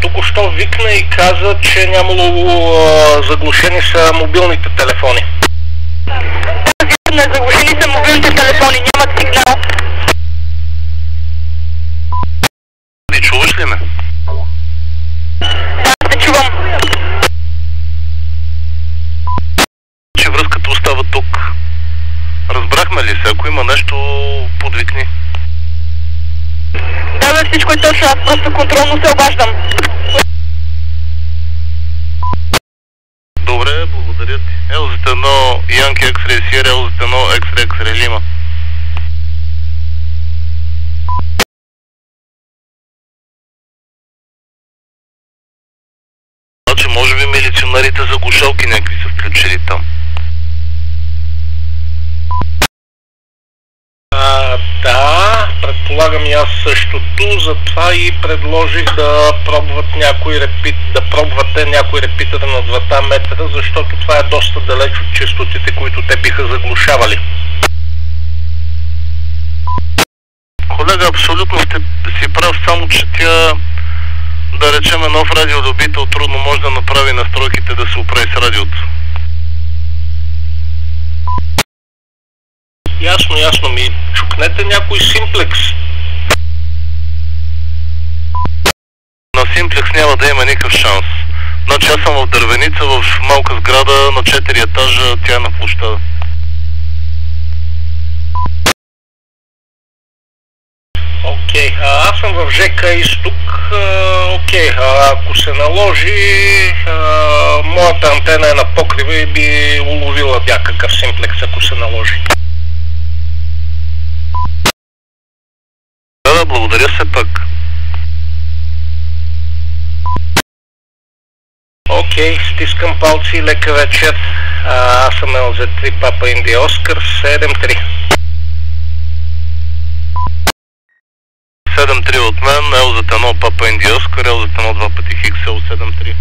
току-що викна и каза, че нямало заглушени са мобилните телефони. Не заглушени са мобилните телефони, нямат сигнал. Ти чуваш ли ме? Да, те чувам. Че връзката остава тук. Разбрахме ли се? Ако има нещо, подвикни. Да, бе, всичко е точно, аз просто контролно се обаждам. Добре, благодаря ти. LZ1 Yankee X-Ray Sierra, LZ1 X-Ray X-Ray Lima. Значи, може би милиционерите заглушалки някакви са включили там. Да, предполагам и аз същото, затова и предложих да пробвате някой репитър на 2 метра, защото това е доста далеч от честотите, които те биха заглушавали. Колега, абсолютно си прав, само че тя, да речем, нов радиолюбител трудно може да направи настройките да се оправи с радиото. Ясно, ми чукнете някой симплекс. На симплекс няма да има никакъв шанс. Значи аз съм в Дървеница, в малка сграда на 4 етажа, тя е на площада. Окей, аз съм в ЖК Изток. Окей, ако се наложи, моята антена е на покрива и би уловила някакъв симплекс, ако се наложи. Да, благодаря се пък. Окей, стискам палци и лека вечер. Аз съм LZ3 Папа Индия Оскар 7-3. 7-3 от мен, LZ1 Папа Индия Оскар, LZ1 2 пъти Хиксел 7-3.